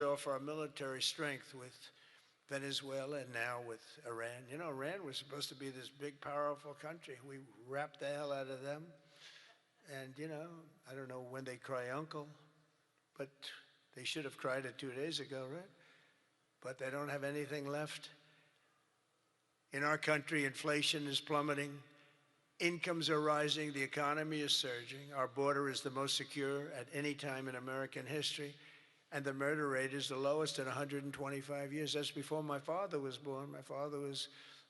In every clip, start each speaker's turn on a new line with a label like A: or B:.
A: off our military strength with Venezuela and now with Iran. You know, Iran was supposed to be this big, powerful country. We wrapped the hell out of them. And, you know, I don't know when they cry uncle, but they should have cried it 2 days ago, right? But they don't have anything left. In our country, inflation is plummeting. Incomes are rising. The economy is surging. Our border is the most secure at any time in American history. And the murder rate is the lowest in 125 years. That's before my father was born. My father was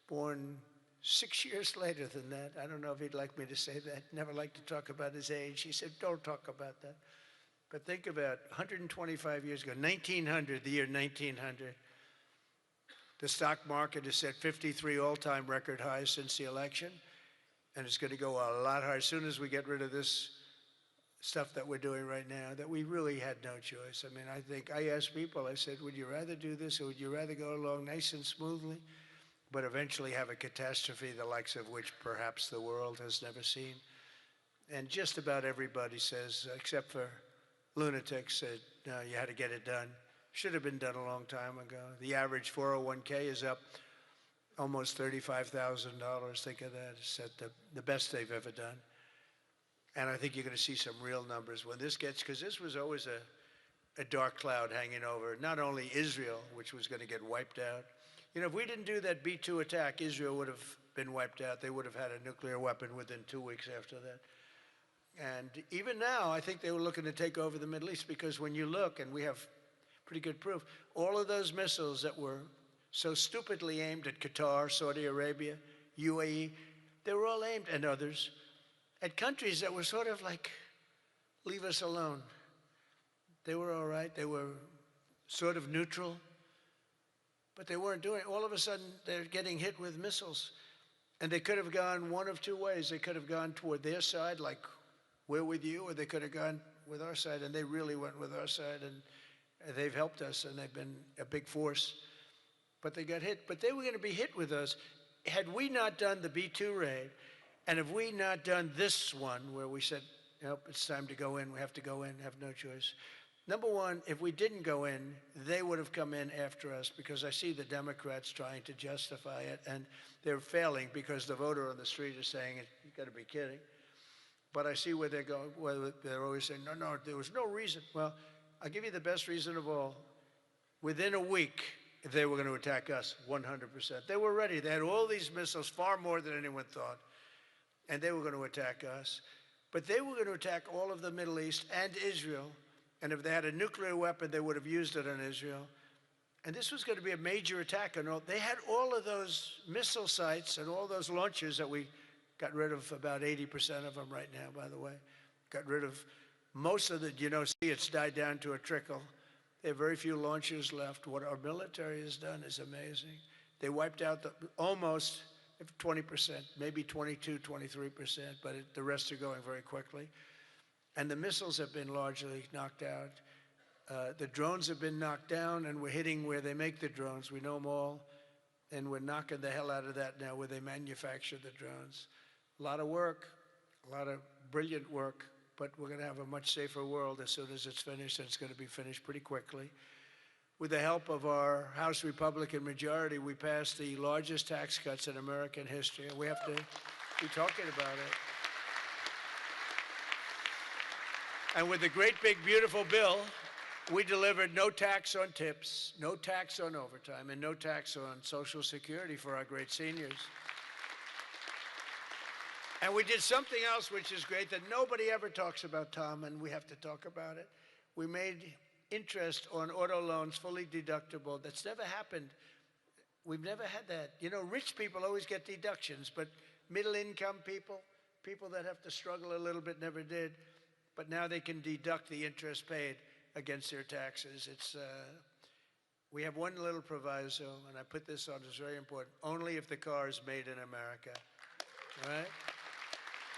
A: born 6 years later than that. I don't know if he'd like me to say that. Never liked to talk about his age. He said, don't talk about that. But think about 125 years ago, 1900, the year 1900. The stock market has set 53 all-time record highs since the election. And it's going to go a lot higher as soon as we get rid of this stuff that we're doing right now, that we really had no choice. I mean, I asked people, I said, would you rather do this or would you rather go along nice and smoothly, but eventually have a catastrophe the likes of which perhaps the world has never seen? And just about everybody says, except for lunatics, said, no, you had to get it done. Should have been done a long time ago. The average 401k is up almost $35,000. Think of that. It's at the best they've ever done. And I think you're going to see some real numbers when this gets, because this was always a dark cloud hanging over not only Israel, which was going to get wiped out. You know, if we didn't do that B-2 attack, Israel would have been wiped out. They would have had a nuclear weapon within 2 weeks after that. And even now, I think they were looking to take over the Middle East, because when you look, and we have pretty good proof, all of those missiles that were so stupidly aimed at Qatar, Saudi Arabia, UAE, they were all aimed, and others, at countries that were sort of like, leave us alone. They were all right. They were sort of neutral, but they weren't doing it. All of a sudden, they're getting hit with missiles. And they could have gone one of two ways. They could have gone toward their side, like we're with you, or they could have gone with our side, and they really went with our side, and they've helped us, and they've been a big force. But they got hit. But they were going to be hit with us. Had we not done the B-2 raid, and have we not done this one where we said, nope, it's time to go in, we have to go in, have no choice. Number one, if we didn't go in, they would have come in after us, because I see the Democrats trying to justify it, and they're failing because the voter on the street is saying, you got to be kidding. But I see where they're going, where they're always saying, no, there was no reason. Well, I'll give you the best reason of all. Within a week, they were going to attack us, 100%. They were ready. They had all these missiles, far more than anyone thought. And they were going to attack us. But they were going to attack all of the Middle East and Israel. And if they had a nuclear weapon, they would have used it on Israel. And this was going to be a major attack. And they had all of those missile sites and all those launchers that we got rid of, about 80% of them right now, by the way. Got rid of most of the, see, it's died down to a trickle. There are very few launchers left. What our military has done is amazing. They wiped out almost 20%, maybe 22, 23%, but the rest are going very quickly. And the missiles have been largely knocked out. The drones have been knocked down, and we're hitting where they make the drones. We know them all, and we're knocking the hell out of that now where they manufacture the drones. A lot of work, a lot of brilliant work, but we're going to have a much safer world as soon as it's finished, and it's going to be finished pretty quickly. With the help of our House Republican majority, we passed the largest tax cuts in American history, and we have to be talking about it. And with the great, big, beautiful bill, we delivered no tax on tips, no tax on overtime, and no tax on Social Security for our great seniors. And we did something else which is great that nobody ever talks about, Tom, and we have to talk about it. We made interest on auto loans fully deductible. That's never happened. We've never had that. You know, rich people always get deductions, but middle-income people, people that have to struggle a little bit, never did. But now they can deduct the interest paid against their taxes. We have one little proviso, and I put this on, it's very important, only if the car is made in America, all right?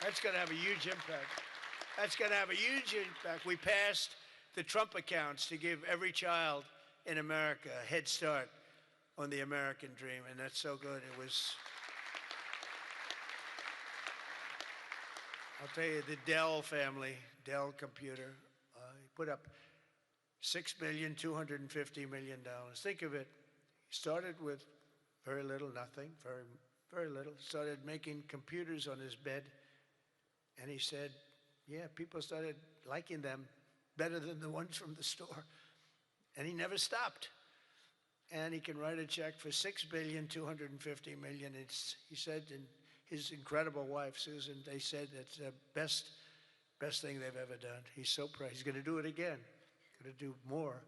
A: That's going to have a huge impact. That's going to have a huge impact. We passed the Trump accounts to give every child in America a head start on the American dream, and that's so good. It was, I'll tell you, the Dell family, Dell computer, put up $6,250,000,000. Think of it. He started with very little, nothing, very, very little. Started making computers on his bed. And he said, yeah, people started liking them better than the ones from the store. And he never stopped. And he can write a check for $6,250,000,000. He said, and his incredible wife, Susan, they said it's the best thing they've ever done. He's so proud. He's going to do it again. Going to do more.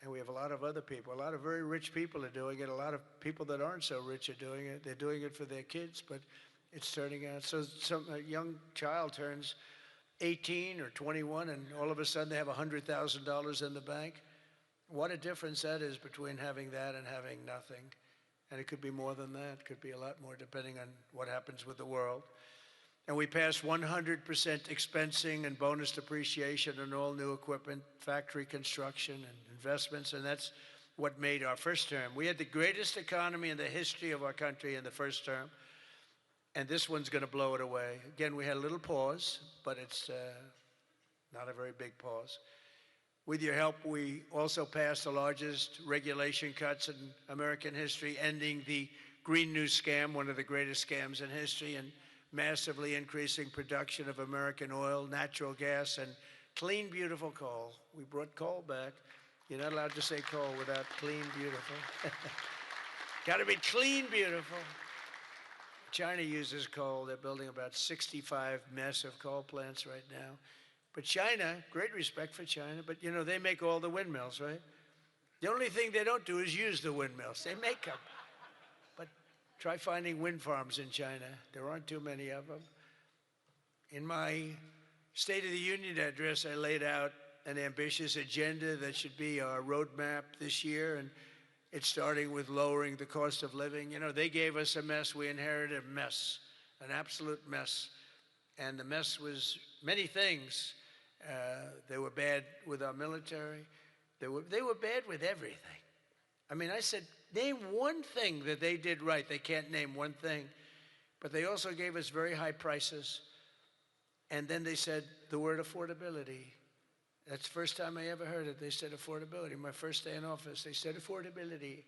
A: And we have a lot of other people. A lot of very rich people are doing it. A lot of people that aren't so rich are doing it. They're doing it for their kids, but it's turning out. So a young child turns 18 or 21, and all of a sudden they have $100,000 in the bank. What a difference that is between having that and having nothing. And it could be more than that. It could be a lot more depending on what happens with the world. And we passed 100% expensing and bonus depreciation on all new equipment, factory construction and investments, and that's what made our first term. We had the greatest economy in the history of our country in the first term, and this one's going to blow it away. Again, we had a little pause, but it's not a very big pause. With your help, we also passed the largest regulation cuts in American history, ending the Green New Scam, one of the greatest scams in history, and massively increasing production of American oil, natural gas, and clean, beautiful coal. We brought coal back. You're not allowed to say coal without clean, beautiful. Got to be clean, beautiful. China uses coal. They're building about 65 massive coal plants right now. But China, great respect for China, but you know, they make all the windmills, right? The only thing they don't do is use the windmills. They make them. But try finding wind farms in China. There aren't too many of them. In my State of the Union address, I laid out an ambitious agenda that should be our roadmap this year, and it's starting with lowering the cost of living. You know, they gave us a mess. We inherited a mess, an absolute mess. And the mess was many things. They were bad with our military. They were bad with everything. I mean, I said, name one thing that they did right. They can't name one thing. But they also gave us very high prices. And then they said the word affordability. That's the first time I ever heard it. They said affordability. My first day in office, they said affordability.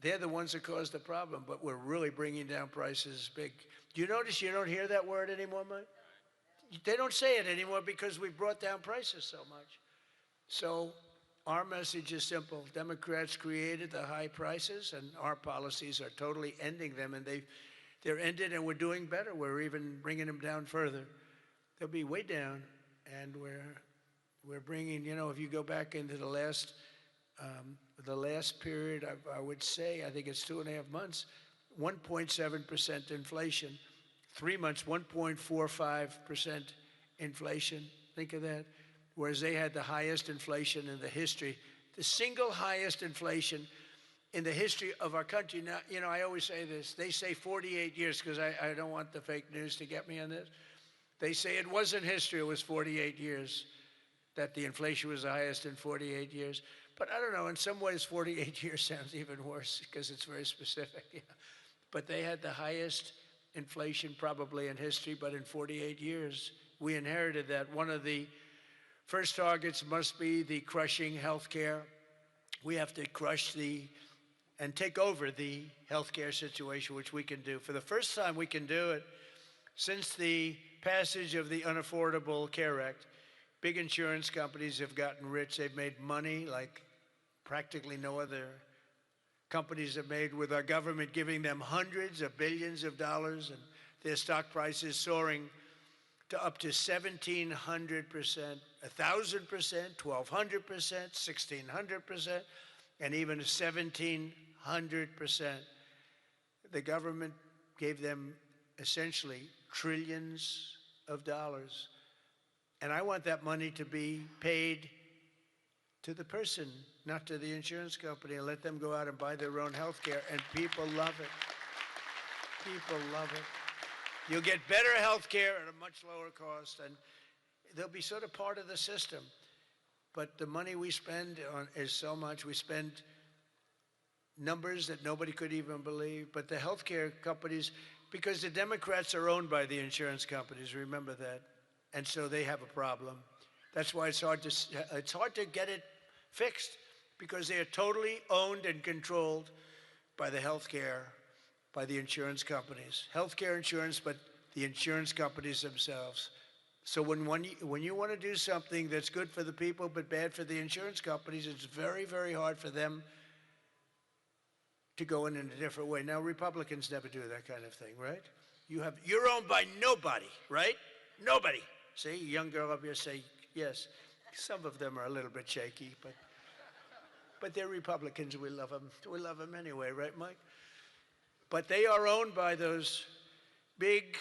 A: They're the ones that caused the problem, but we're really bringing down prices big. Do you notice you don't hear that word anymore, Mike? They don't say it anymore because we've brought down prices so much. So our message is simple. Democrats created the high prices, and our policies are totally ending them, and they're ended, and we're doing better. We're even bringing them down further. They'll be way down, and we're bringing, you know, if you go back into the last period, I would say, I think it's 2.5 months, 1.7% inflation. 3 months, 1.45% inflation. Think of that. Whereas they had the highest inflation in the history, the single highest inflation in the history of our country. Now, you know, I always say this. They say 48 years because I don't want the fake news to get me on this. They say it wasn't history, it was 48 years, that the inflation was the highest in 48 years. But I don't know, in some ways 48 years sounds even worse because it's very specific. Yeah. But they had the highest inflation probably in history, but in 48 years, we inherited that. One of the first targets must be the crushing healthcare. We have to crush and take over the healthcare situation, which we can do. For the first time, we can do it since the passage of the Unaffordable Care Act. Big insurance companies have gotten rich. They've made money like practically no other companies have made, with our government giving them hundreds of billions of dollars, and their stock prices soaring to up to 1,700%, 1,000%, 1,200%, 1,600%, and even 1,700%. The government gave them essentially trillions of dollars. And I want that money to be paid to the person, not to the insurance company, and let them go out and buy their own health care, and people love it. People love it. You'll get better health care at a much lower cost, and they'll be sort of part of the system. But the money we spend is so much. We spend numbers that nobody could even believe. But the health care companies, because the Democrats are owned by the insurance companies, remember that. And so they have a problem. That's why it's hard to get it fixed, because they are totally owned and controlled by the healthcare, by the insurance companies. Healthcare insurance, but the insurance companies themselves. So when you want to do something that's good for the people but bad for the insurance companies, it's very, very hard for them to go in a different way. Now, Republicans never do that kind of thing, right? You're owned by nobody, right? Nobody. See, a young girl up here say yes. Some of them are a little bit shaky, but they're Republicans. We love them. We love them anyway, right, Mike? But they are owned by those big,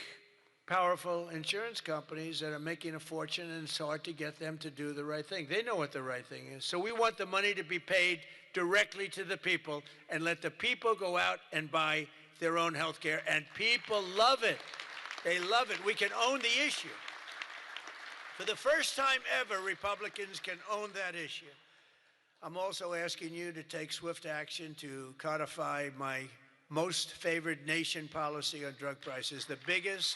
A: powerful insurance companies that are making a fortune, and it's hard to get them to do the right thing. They know what the right thing is. So we want the money to be paid directly to the people and let the people go out and buy their own health care. And people love it. They love it. We can own the issue. For the first time ever, Republicans can own that issue. I'm also asking you to take swift action to codify my most favored nation policy on drug prices, the biggest.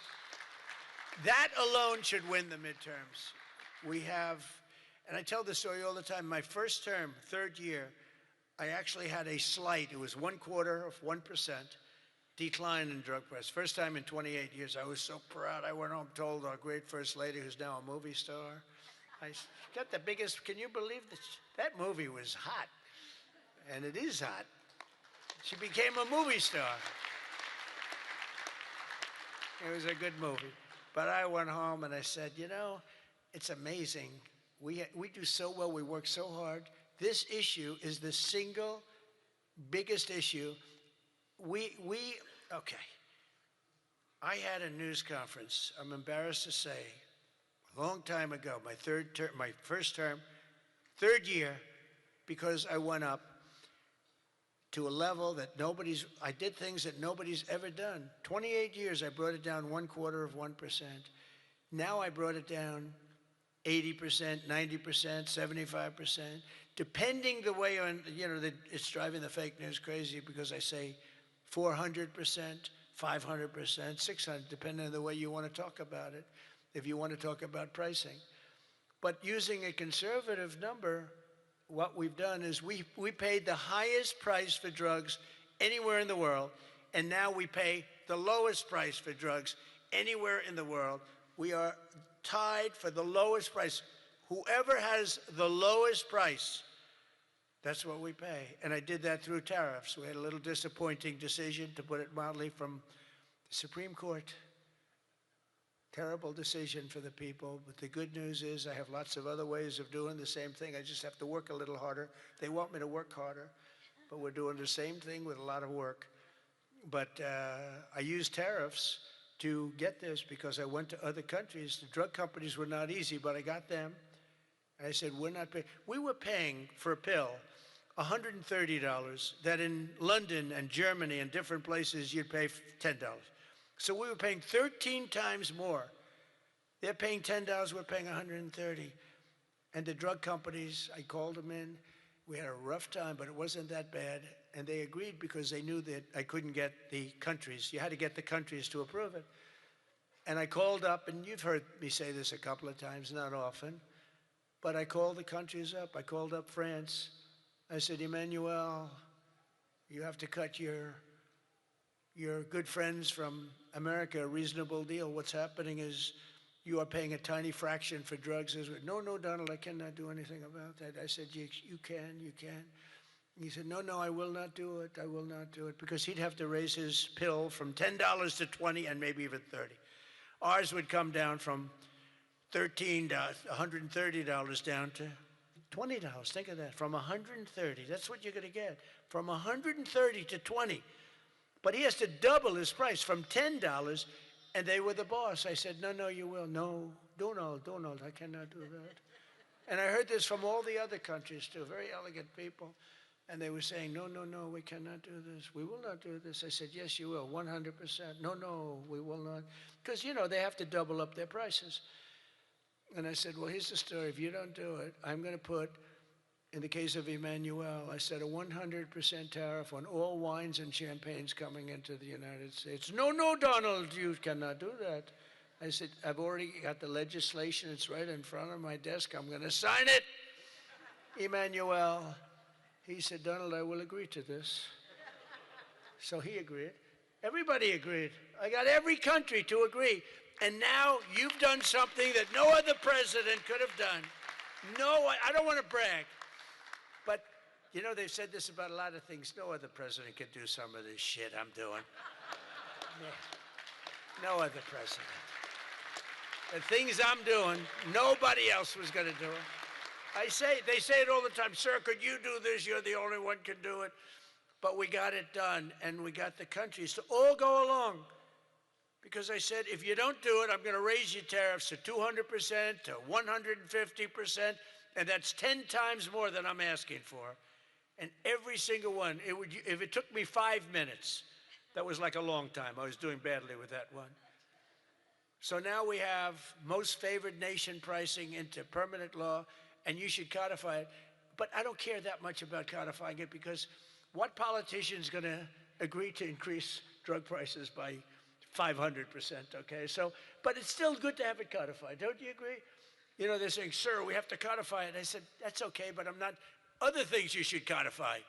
A: That alone should win the midterms. We have, and I tell this story all the time, my first term, third year, I actually had a slight, it was 0.25% decline in drug prices. First time in 28 years. I was so proud. I went home, told our great First Lady, who's now a movie star, I got the biggest, can you believe this? That movie was hot, and it is hot. She became a movie star. It was a good movie. But I went home and I said, you know, it's amazing. We do so well, we work so hard. This issue is the single biggest issue. Okay. I had a news conference, I'm embarrassed to say, a long time ago, my first term, third year, because I went up to a level that I did things that nobody's ever done. 28 years, I brought it down 0.25%. Now I brought it down 80%, 90%, 75%, depending the way it's driving the fake news crazy, because I say 400%, 500%, 600, depending on the way you want to talk about it, if you want to talk about pricing. But using a conservative number, what we've done is we paid the highest price for drugs anywhere in the world, and now we pay the lowest price for drugs anywhere in the world. We are tied for the lowest price. Whoever has the lowest price, that's what we pay. And I did that through tariffs. We had a little disappointing decision, to put it mildly, from the Supreme Court. Terrible decision for the people, but the good news is I have lots of other ways of doing the same thing. I just have to work a little harder. They want me to work harder, but we're doing the same thing with a lot of work. But I used tariffs to get this because I went to other countries. The drug companies were not easy, but I got them. And I said, we're not paying. We were paying for a pill $130 that in London and Germany and different places you'd pay $10. So we were paying 13 times more. They're paying $10, we're paying $130. And the drug companies, I called them in. We had a rough time, but it wasn't that bad. And they agreed because they knew that I couldn't get the countries. You had to get the countries to approve it. And I called up, and you've heard me say this a couple of times, not often, but I called the countries up. I called up France. I said, Emmanuel, you have to cut your good friends from America a reasonable deal. What's happening is you are paying a tiny fraction for drugs. No, Donald, I cannot do anything about that. I said, you can. He said, no, I will not do it. I will not do it. Because he'd have to raise his pill from $10 to $20 and maybe even $30. Ours would come down from $13, $130 down to $20. Think of that. From $130, that's what you're going to get. From $130 to $20. But he has to double his price from $10, and they were the boss. I said, no, you will. No, Donald, I cannot do that. And I heard this from all the other countries, too, very elegant people. And they were saying, no, we cannot do this. We will not do this. I said, yes, you will, 100%. No, we will not. Because, they have to double up their prices. And I said, well, here's the story. If you don't do it, I'm going to put, in the case of Emmanuel, I said a 100% tariff on all wines and champagnes coming into the United States. No, Donald, you cannot do that. I said, I've already got the legislation. It's right in front of my desk. I'm going to sign it. Emmanuel, he said, Donald, I will agree to this. So he agreed. Everybody agreed. I got every country to agree. And now you've done something that no other president could have done. No, I don't want to brag. But, you know, they've said this about a lot of things. No other president could do some of this shit I'm doing. Yeah. No other president. The things I'm doing, nobody else was going to do it. They say it all the time, sir, could you do this? You're the only one can do it. But we got it done, and we got the countries to all go along. Because I said, if you don't do it, I'm going to raise your tariffs to 200%, to 150%, and that's 10 times more than I'm asking for. And every single one, if it took me 5 minutes, that was like a long time. I was doing badly with that one. So now we have most favored nation pricing into permanent law, and you should codify it. But I don't care that much about codifying it, because what politician is going to agree to increase drug prices by 500%, okay? So, but it's still good to have it codified, don't you agree? You know, they're saying, sir, we have to codify it. I said, that's okay, but I'm not. Other things you should codify.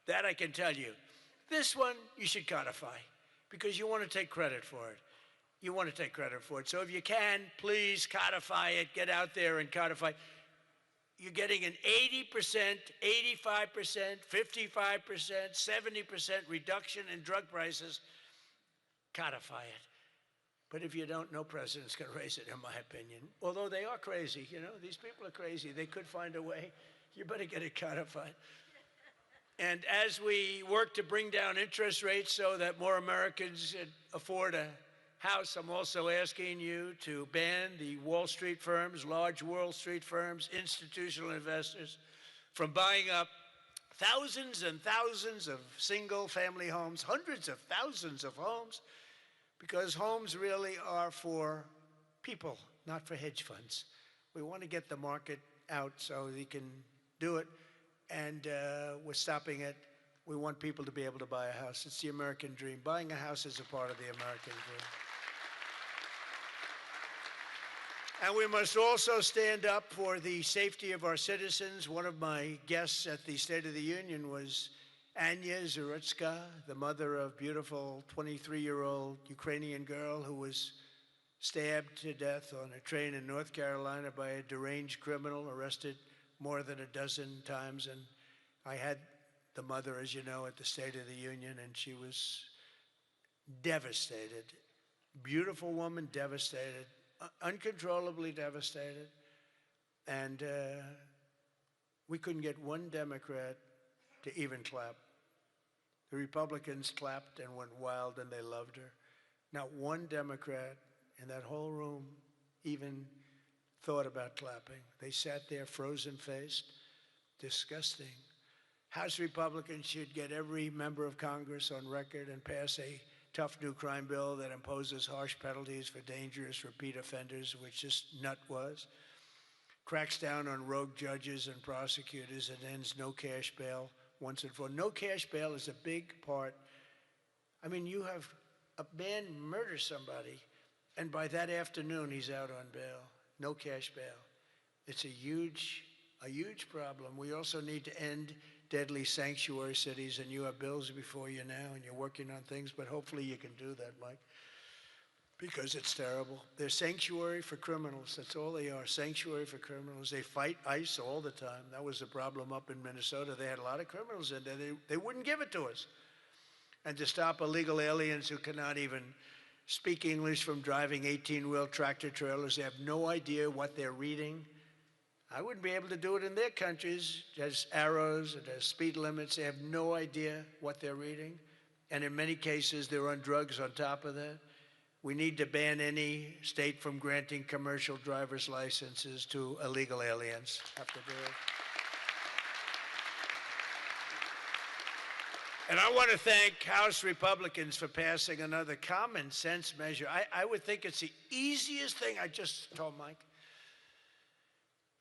A: That I can tell you. This one, you should codify, because you want to take credit for it. You want to take credit for it. So if you can, please codify it, get out there and codify. You're getting an 80%, 85%, 55%, 70% reduction in drug prices. Codify it. But if you don't, no president's going to raise it, in my opinion. Although they are crazy, you know, these people are crazy. They could find a way. You better get it codified. And as we work to bring down interest rates so that more Americans afford a house, I'm also asking you to ban the Wall Street firms, large Wall Street firms, institutional investors, from buying up thousands and thousands of single-family homes, hundreds of thousands of homes, because homes really are for people, not for hedge funds. We want to get the market out so they can do it, and we're stopping it. We want people to be able to buy a house. It's the American dream. Buying a house is a part of the American dream. And we must also stand up for the safety of our citizens. One of my guests at the State of the Union was Anya Zarutska, the mother of beautiful 23-year-old Ukrainian girl who was stabbed to death on a train in North Carolina by a deranged criminal, arrested more than a dozen times. And I had the mother, as you know, at the State of the Union, and she was devastated. Beautiful woman, devastated, uncontrollably devastated. And we couldn't get one Democrat to even clap. The Republicans clapped and went wild, and they loved her. Not one Democrat in that whole room even thought about clapping. They sat there frozen-faced, disgusting. House Republicans should get every member of Congress on record and pass a tough new crime bill that imposes harsh penalties for dangerous repeat offenders, which this nut was, cracks down on rogue judges and prosecutors, and ends no cash bail once and for all. No cash bail is a big part. I mean, you have a man murder somebody, and by that afternoon, he's out on bail. No cash bail. It's a huge problem. We also need to end deadly sanctuary cities, and you have bills before you now, and you're working on things, but hopefully you can do that, Mike, because it's terrible. They're sanctuary for criminals. That's all they are, sanctuary for criminals. They fight ICE all the time. That was the problem up in Minnesota. They had a lot of criminals in there. They wouldn't give it to us. And to stop illegal aliens who cannot even speak English from driving 18-wheel tractor trailers. They have no idea what they're reading. I wouldn't be able to do it in their countries. There's arrows, there's speed limits. They have no idea what they're reading. And in many cases, they're on drugs on top of that. We need to ban any state from granting commercial driver's licenses to illegal aliens. Have to do it. And I want to thank House Republicans for passing another common sense measure. I would think it's the easiest thing. I just told Mike.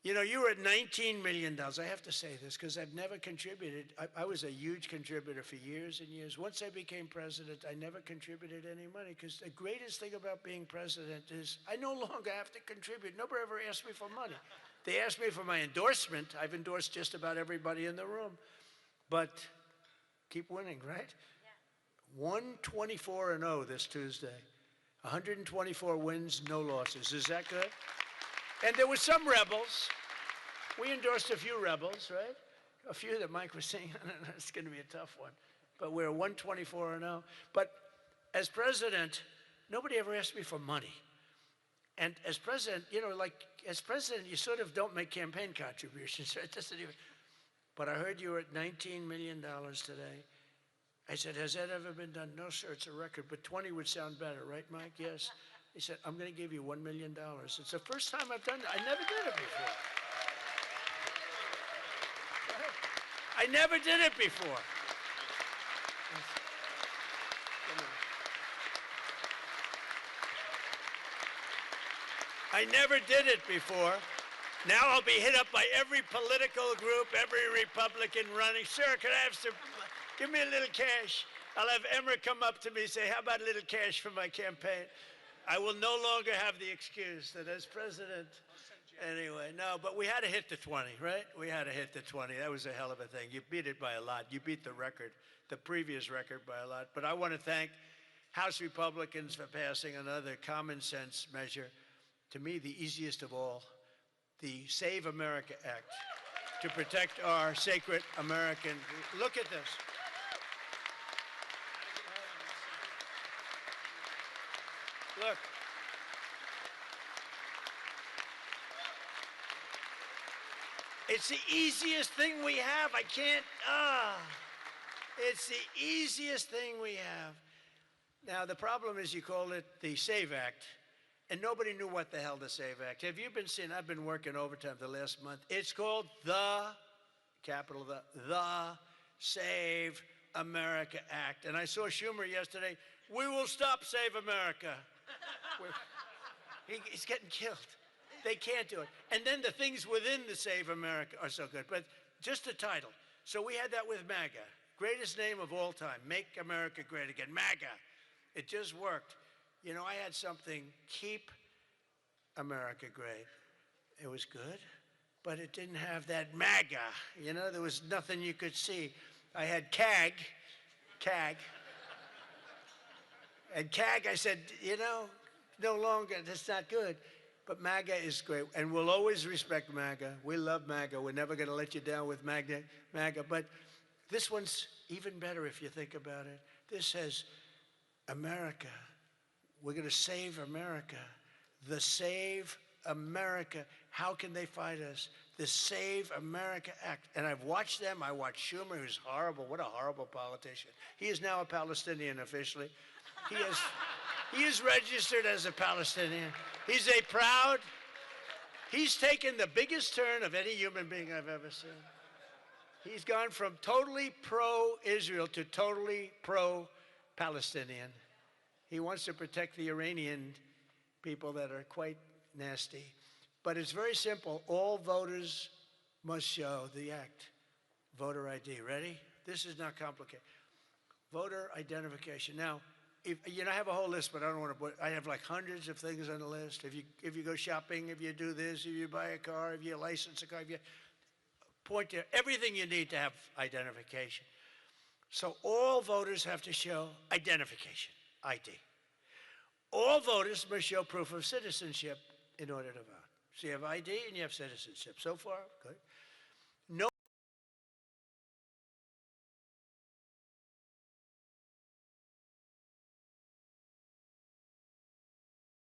A: You know, you were at $19 million. I have to say this because I've never contributed. I was a huge contributor for years and years. Once I became president, I never contributed any money because the greatest thing about being president is I no longer have to contribute. Nobody ever asked me for money. They asked me for my endorsement. I've endorsed just about everybody in the room. But keep winning, right? Yeah. 124-0 this Tuesday. 124 wins, no losses. Is that good? And there were some rebels. We endorsed a few rebels, right? A few that Mike was saying, it's going to be a tough one. But we're 124-0. But as president, nobody ever asked me for money. And as president, you know, like as president, you sort of don't make campaign contributions, right? Doesn't even. But I heard you were at $19 million today. I said, has that ever been done? No, sir, it's a record, but 20 would sound better, right, Mike? Yes. He said, I'm going to give you $1 million. It's the first time I've done that. I never did it before. I never did it before. I never did it before. Now I'll be hit up by every political group, every Republican running. Sir, can I have some, give me a little cash. I'll have Emmer come up to me and say, how about a little cash for my campaign? I will no longer have the excuse that as president, anyway, no, but we had to hit the 20, right? We had to hit the 20. That was a hell of a thing. You beat it by a lot. You beat the record, the previous record by a lot. But I want to thank House Republicans for passing another common sense measure, to me the easiest of all, the Save America Act, to protect our sacred American. Look at this. Look. It's the easiest thing we have. I can't, it's the easiest thing we have. Now, the problem is you call it the SAVE Act, and nobody knew what the hell the SAVE Act. Have you been seeing, I've been working overtime the last month. It's called the, capital the Save America Act. And I saw Schumer yesterday, we will stop Save America. He's getting killed. They can't do it. And then the things within the Save America are so good. But just the title. So we had that with MAGA. Greatest name of all time. Make America Great Again. MAGA. It just worked. You know, I had something, Keep America Great. It was good, but it didn't have that MAGA. You know, there was nothing you could see. I had CAG. And CAG, I said, you know, no longer, that's not good. But MAGA is great, and we'll always respect MAGA. We love MAGA. We're never going to let you down with MAGA. But this one's even better if you think about it. This says, America. We're going to save America. The Save America. How can they fight us? The Save America Act. And I've watched them. I watched Schumer, who's horrible. What a horrible politician. He is now a Palestinian officially. He is registered as a Palestinian. He's taken the biggest turn of any human being I've ever seen. He's gone from totally pro-Israel to totally pro-Palestinian. He wants to protect the Iranian people that are quite nasty. But it's very simple. All voters must show the act. Voter ID. Ready? This is not complicated. Voter identification. Now, I have a whole list, but I don't want to put, I have like hundreds of things on the list. If you go shopping, if you do this, if you buy a car, if you license a car, if you point to everything you need to have identification. So all voters have to show identification, ID. All voters must show proof of citizenship in order to vote. So you have ID and you have citizenship. So far, good.